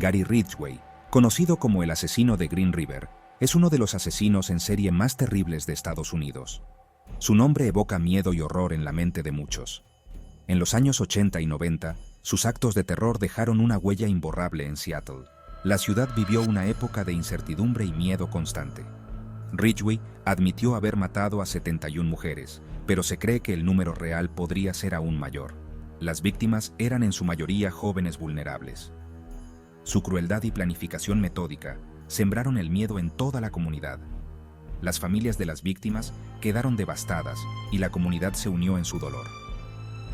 Gary Ridgway, conocido como el asesino de Green River, es uno de los asesinos en serie más terribles de Estados Unidos. Su nombre evoca miedo y horror en la mente de muchos. En los años 80 y 90, sus actos de terror dejaron una huella imborrable en Seattle. La ciudad vivió una época de incertidumbre y miedo constante. Ridgway admitió haber matado a 71 mujeres, pero se cree que el número real podría ser aún mayor. Las víctimas eran en su mayoría jóvenes vulnerables. Su crueldad y planificación metódica sembraron el miedo en toda la comunidad. Las familias de las víctimas quedaron devastadas y la comunidad se unió en su dolor.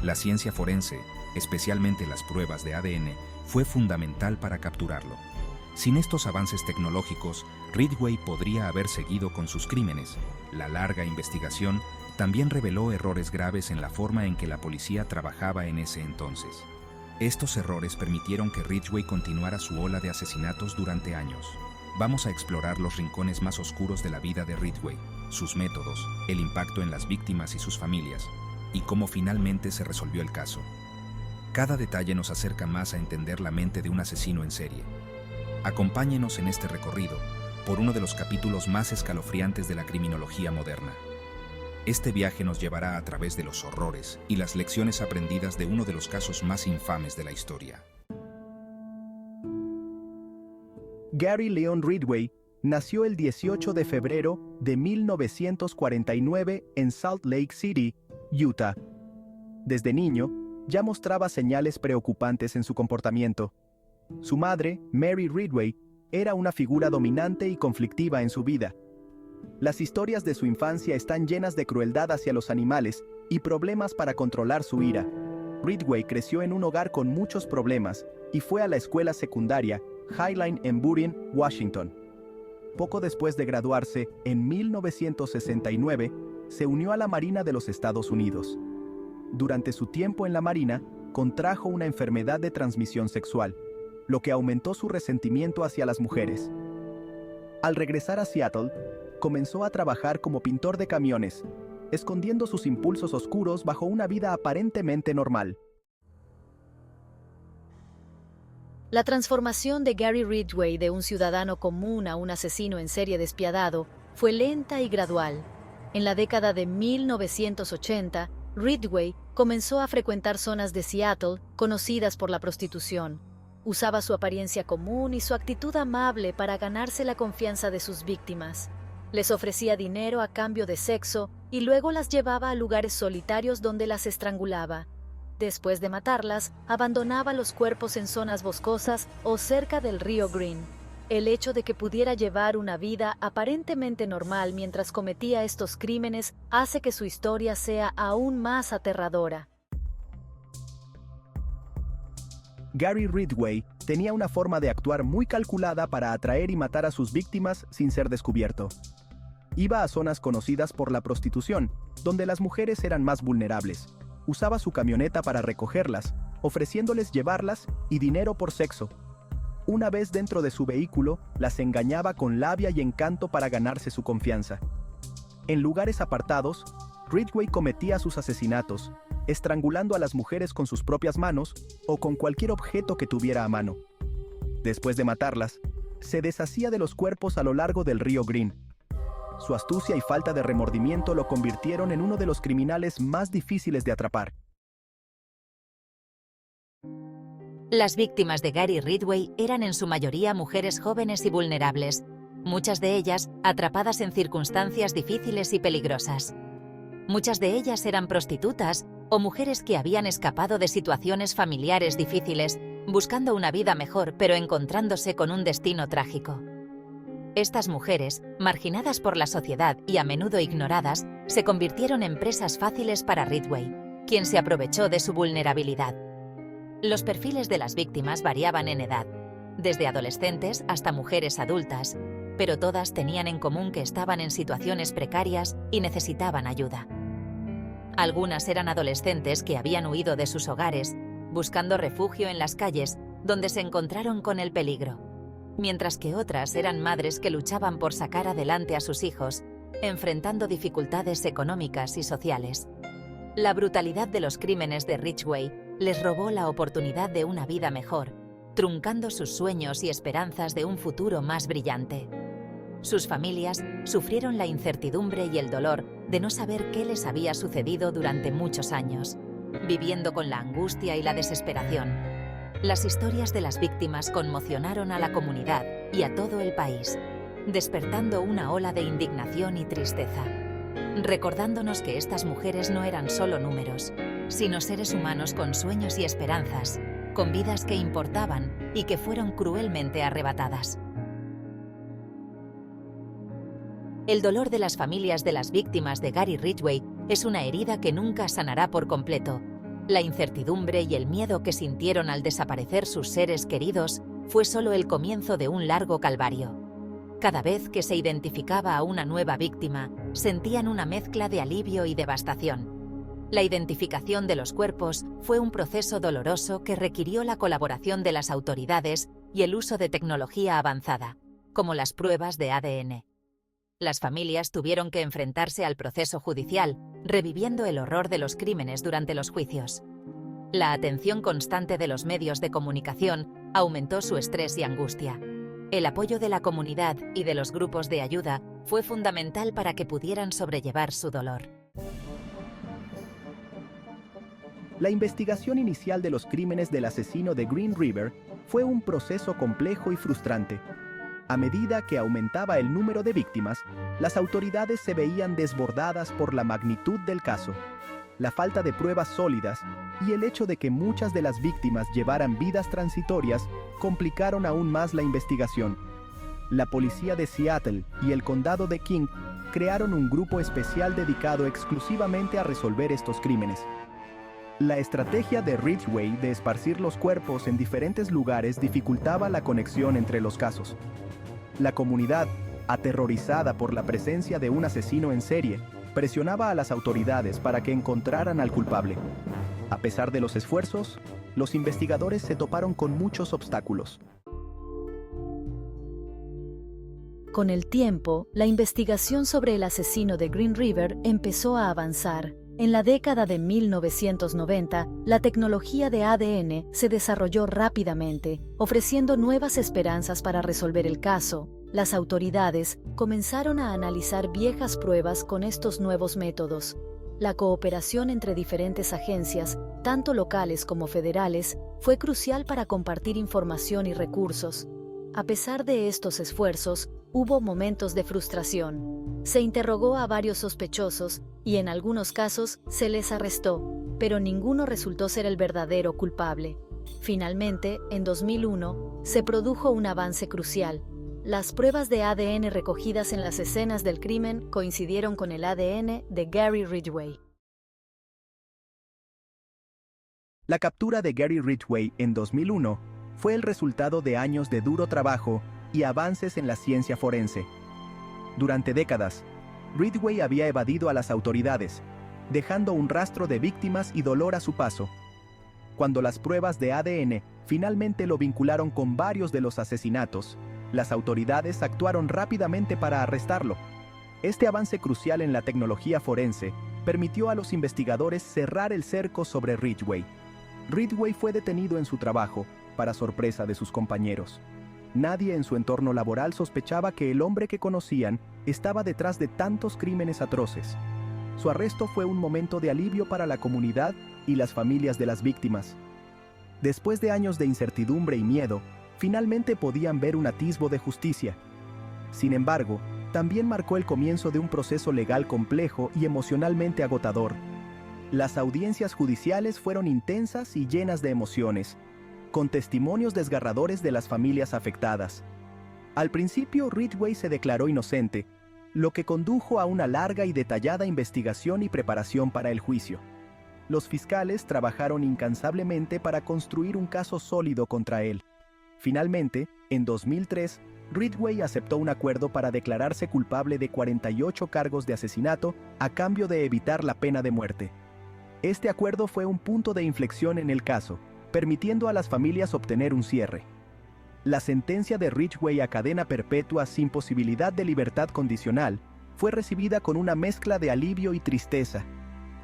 La ciencia forense, especialmente las pruebas de ADN, fue fundamental para capturarlo. Sin estos avances tecnológicos, Ridgway podría haber seguido con sus crímenes. La larga investigación también reveló errores graves en la forma en que la policía trabajaba en ese entonces. Estos errores permitieron que Ridgway continuara su ola de asesinatos durante años. Vamos a explorar los rincones más oscuros de la vida de Ridgway, sus métodos, el impacto en las víctimas y sus familias, y cómo finalmente se resolvió el caso. Cada detalle nos acerca más a entender la mente de un asesino en serie. Acompáñenos en este recorrido por uno de los capítulos más escalofriantes de la criminología moderna. Este viaje nos llevará a través de los horrores y las lecciones aprendidas de uno de los casos más infames de la historia. Gary Leon Ridgway nació el 18 de febrero de 1949 en Salt Lake City, Utah. Desde niño, ya mostraba señales preocupantes en su comportamiento. Su madre, Mary Ridgway, era una figura dominante y conflictiva en su vida. Las historias de su infancia están llenas de crueldad hacia los animales y problemas para controlar su ira. Ridgway creció en un hogar con muchos problemas y fue a la escuela secundaria Highline en Burien, Washington. Poco después de graduarse, en 1969, se unió a la Marina de los Estados Unidos. Durante su tiempo en la Marina, contrajo una enfermedad de transmisión sexual, lo que aumentó su resentimiento hacia las mujeres. Al regresar a Seattle, comenzó a trabajar como pintor de camiones, escondiendo sus impulsos oscuros bajo una vida aparentemente normal. La transformación de Gary Ridgway de un ciudadano común a un asesino en serie despiadado fue lenta y gradual. En la década de 1980, Ridgway comenzó a frecuentar zonas de Seattle conocidas por la prostitución. Usaba su apariencia común y su actitud amable para ganarse la confianza de sus víctimas. Les ofrecía dinero a cambio de sexo y luego las llevaba a lugares solitarios donde las estrangulaba. Después de matarlas, abandonaba los cuerpos en zonas boscosas o cerca del río Green. El hecho de que pudiera llevar una vida aparentemente normal mientras cometía estos crímenes hace que su historia sea aún más aterradora. Gary Ridgway tenía una forma de actuar muy calculada para atraer y matar a sus víctimas sin ser descubierto. Iba a zonas conocidas por la prostitución, donde las mujeres eran más vulnerables. Usaba su camioneta para recogerlas, ofreciéndoles llevarlas y dinero por sexo. Una vez dentro de su vehículo, las engañaba con labia y encanto para ganarse su confianza. En lugares apartados, Ridgway cometía sus asesinatos, estrangulando a las mujeres con sus propias manos o con cualquier objeto que tuviera a mano. Después de matarlas, se deshacía de los cuerpos a lo largo del río Green. Su astucia y falta de remordimiento lo convirtieron en uno de los criminales más difíciles de atrapar. Las víctimas de Gary Ridgway eran en su mayoría mujeres jóvenes y vulnerables, muchas de ellas atrapadas en circunstancias difíciles y peligrosas. Muchas de ellas eran prostitutas o mujeres que habían escapado de situaciones familiares difíciles, buscando una vida mejor pero encontrándose con un destino trágico. Estas mujeres, marginadas por la sociedad y a menudo ignoradas, se convirtieron en presas fáciles para Ridgway, quien se aprovechó de su vulnerabilidad. Los perfiles de las víctimas variaban en edad, desde adolescentes hasta mujeres adultas, pero todas tenían en común que estaban en situaciones precarias y necesitaban ayuda. Algunas eran adolescentes que habían huido de sus hogares, buscando refugio en las calles, donde se encontraron con el peligro, mientras que otras eran madres que luchaban por sacar adelante a sus hijos, enfrentando dificultades económicas y sociales. La brutalidad de los crímenes de Ridgway les robó la oportunidad de una vida mejor, truncando sus sueños y esperanzas de un futuro más brillante. Sus familias sufrieron la incertidumbre y el dolor de no saber qué les había sucedido durante muchos años, viviendo con la angustia y la desesperación. Las historias de las víctimas conmocionaron a la comunidad y a todo el país, despertando una ola de indignación y tristeza, recordándonos que estas mujeres no eran solo números, sino seres humanos con sueños y esperanzas, con vidas que importaban y que fueron cruelmente arrebatadas. El dolor de las familias de las víctimas de Gary Ridgway es una herida que nunca sanará por completo. La incertidumbre y el miedo que sintieron al desaparecer sus seres queridos fue solo el comienzo de un largo calvario. Cada vez que se identificaba a una nueva víctima, sentían una mezcla de alivio y devastación. La identificación de los cuerpos fue un proceso doloroso que requirió la colaboración de las autoridades y el uso de tecnología avanzada, como las pruebas de ADN. Las familias tuvieron que enfrentarse al proceso judicial, reviviendo el horror de los crímenes durante los juicios. La atención constante de los medios de comunicación aumentó su estrés y angustia. El apoyo de la comunidad y de los grupos de ayuda fue fundamental para que pudieran sobrellevar su dolor. La investigación inicial de los crímenes del asesino de Green River fue un proceso complejo y frustrante. A medida que aumentaba el número de víctimas, las autoridades se veían desbordadas por la magnitud del caso, la falta de pruebas sólidas y el hecho de que muchas de las víctimas llevaran vidas transitorias complicaron aún más la investigación. La policía de Seattle y el condado de King crearon un grupo especial dedicado exclusivamente a resolver estos crímenes. La estrategia de Ridgway de esparcir los cuerpos en diferentes lugares dificultaba la conexión entre los casos. La comunidad, aterrorizada por la presencia de un asesino en serie, presionaba a las autoridades para que encontraran al culpable. A pesar de los esfuerzos, los investigadores se toparon con muchos obstáculos. Con el tiempo, la investigación sobre el asesino de Green River empezó a avanzar. En la década de 1990, la tecnología de ADN se desarrolló rápidamente, ofreciendo nuevas esperanzas para resolver el caso. Las autoridades comenzaron a analizar viejas pruebas con estos nuevos métodos. La cooperación entre diferentes agencias, tanto locales como federales, fue crucial para compartir información y recursos. A pesar de estos esfuerzos, hubo momentos de frustración. Se interrogó a varios sospechosos y en algunos casos se les arrestó, pero ninguno resultó ser el verdadero culpable. Finalmente, en 2001, se produjo un avance crucial. Las pruebas de ADN recogidas en las escenas del crimen coincidieron con el ADN de Gary Ridgway. La captura de Gary Ridgway en 2001 fue el resultado de años de duro trabajo y avances en la ciencia forense. Durante décadas, Ridgway había evadido a las autoridades, dejando un rastro de víctimas y dolor a su paso. Cuando las pruebas de ADN finalmente lo vincularon con varios de los asesinatos, las autoridades actuaron rápidamente para arrestarlo. Este avance crucial en la tecnología forense permitió a los investigadores cerrar el cerco sobre Ridgway. Ridgway fue detenido en su trabajo, para sorpresa de sus compañeros. Nadie en su entorno laboral sospechaba que el hombre que conocían estaba detrás de tantos crímenes atroces. Su arresto fue un momento de alivio para la comunidad y las familias de las víctimas. Después de años de incertidumbre y miedo, finalmente podían ver un atisbo de justicia. Sin embargo, también marcó el comienzo de un proceso legal complejo y emocionalmente agotador. Las audiencias judiciales fueron intensas y llenas de emociones, con testimonios desgarradores de las familias afectadas. Al principio, Ridgway se declaró inocente, lo que condujo a una larga y detallada investigación y preparación para el juicio. Los fiscales trabajaron incansablemente para construir un caso sólido contra él. Finalmente, en 2003, Ridgway aceptó un acuerdo para declararse culpable de 48 cargos de asesinato a cambio de evitar la pena de muerte. Este acuerdo fue un punto de inflexión en el caso, permitiendo a las familias obtener un cierre. La sentencia de Ridgway a cadena perpetua sin posibilidad de libertad condicional fue recibida con una mezcla de alivio y tristeza.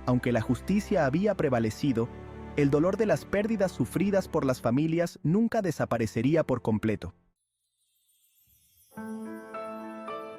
Aunque la justicia había prevalecido, el dolor de las pérdidas sufridas por las familias nunca desaparecería por completo.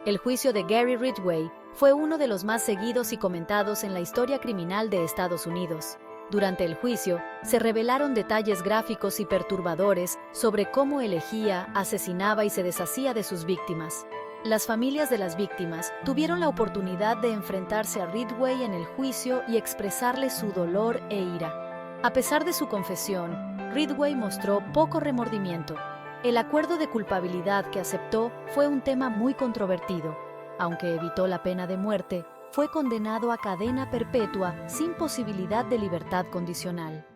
El juicio de Gary Ridgway fue uno de los más seguidos y comentados en la historia criminal de Estados Unidos. Durante el juicio, se revelaron detalles gráficos y perturbadores sobre cómo elegía, asesinaba y se deshacía de sus víctimas. Las familias de las víctimas tuvieron la oportunidad de enfrentarse a Ridgway en el juicio y expresarle su dolor e ira. A pesar de su confesión, Ridgway mostró poco remordimiento. El acuerdo de culpabilidad que aceptó fue un tema muy controvertido. Aunque evitó la pena de muerte, fue condenado a cadena perpetua sin posibilidad de libertad condicional.